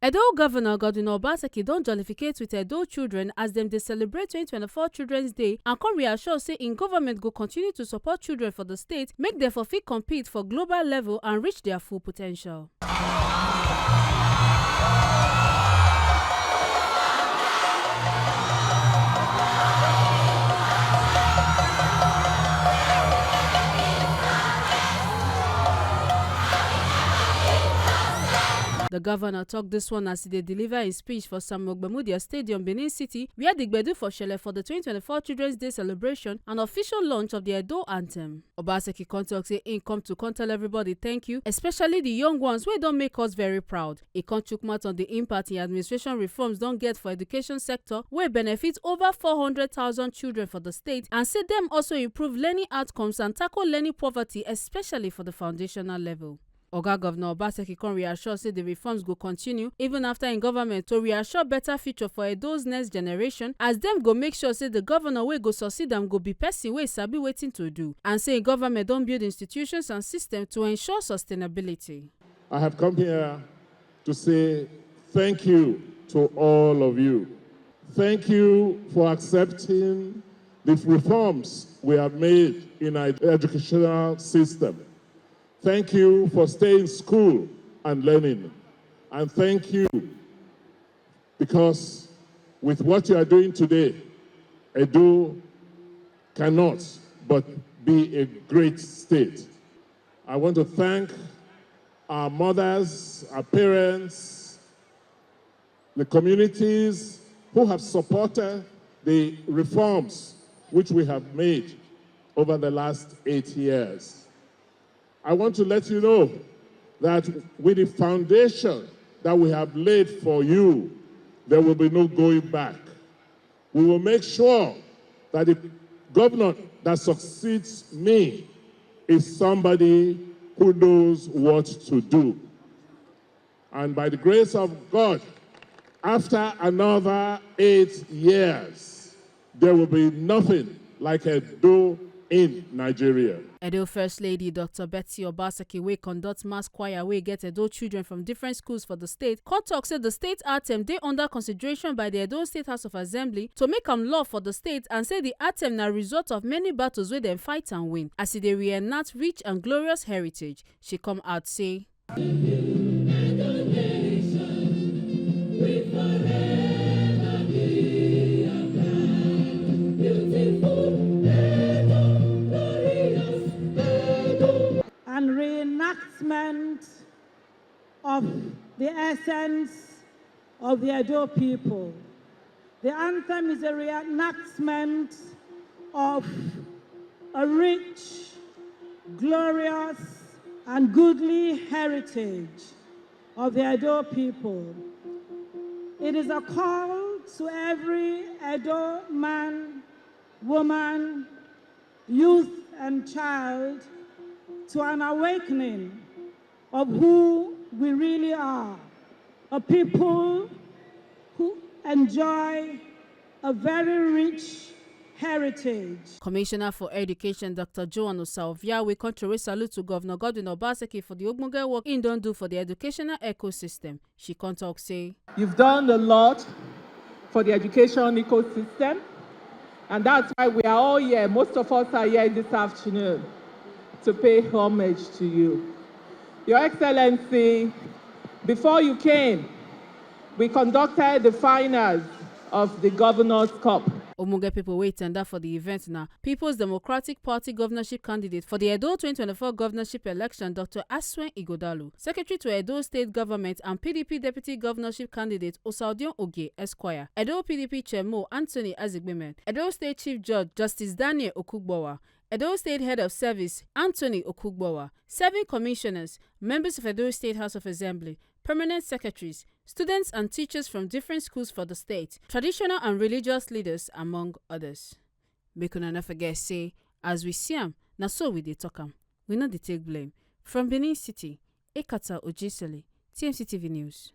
Edo Governor Obaseki don jollificate with Edo children as dem dey celebrate 2024 Children's Day and come reassure say im government go continue to support children for the state make dem for fit compete for global level and reach their full potential. The governor talked this one as he dey deliver his speech for Samuel Gbemudia Stadium, Benin City, where the gbedu for shele for the 2024 Children's Day celebration and official launch of the Edo Anthem. Obaseki tok say im come to tell everybody thank you, especially the young ones wey don make us very proud. E come chook mouth on the impact im administration reforms don get for education sector wey benefit over 400,000 children for the state and say dem also improve learning outcomes and tackle learning poverty, especially for the foundational level. Oga Governor Obaseki come reassure say the reforms go continue even after im government to reassure better future for Edo's next generation as dem go make sure say the governor wey go succeed am go be person wey sabi wetin to do and say im government don build institutions and systems to ensure sustainability. I have come here to say thank you to all of you. Thank you for accepting the reforms we have made in our educational system. Thank you for staying in school and learning. And thank you because with what you are doing today, Edo cannot but be a great state. I want to thank our mothers, our parents, the communities who have supported the reforms which we have made over the last 8 years. I want to let you know that with the foundation that we have laid for you, there will be no going back. We will make sure that the governor that succeeds me is somebody who knows what to do. And by the grace of God, after another 8 years, there will be nothing like Edo in Nigeria. Edo First Lady Dr. Betsy Obaseki wey conduct mass choir wey get Edo children from different schools for the state come talk say the state anthem dey under consideration by the Edo State House of Assembly to make am law for the state and say the anthem na result of many battles wey dem fight and win as e dey reenact rich and glorious heritage. She come out say and reenactment of the essence of the Edo people. The anthem is a reenactment of a rich, glorious, and goodly heritage of the Edo people. It is a call to every Edo man, woman, youth, and child to an awakening of who we really are, a people who enjoy a very rich heritage. Commissioner for Education Dr. Joan Osalvia we contrary salute to Governor Godwin Obaseki for the ogbonge work he don do for the educational ecosystem. She come talk say, "You've done a lot for the education ecosystem, and that's why we are all here. Most of us are here this afternoon to pay homage to you. Your Excellency, before you came, we conducted the finals of the Governor's Cup. Ogbonge people wey tender for the event na People's Democratic Party governorship candidate for the Edo 2024 governorship election, Dr. Aswen Ighodalo, Secretary to Edo State Government and PDP Deputy Governorship candidate Osaudion Oge, Esquire, Edo PDP Chairman Anthony Azigbemen, Edo State Chief Judge Justice Daniel Okugbowa, Edo State Head of Service Anthony Okugbowa, 7 commissioners, members of Edo State House of Assembly, permanent secretaries, students and teachers from different schools for the state, traditional and religious leaders, among others. Make una no forget say, as we see am, na so we dey talk am. We no dey take blame. From Benin City, Ekata Ojisele, TMC TV News.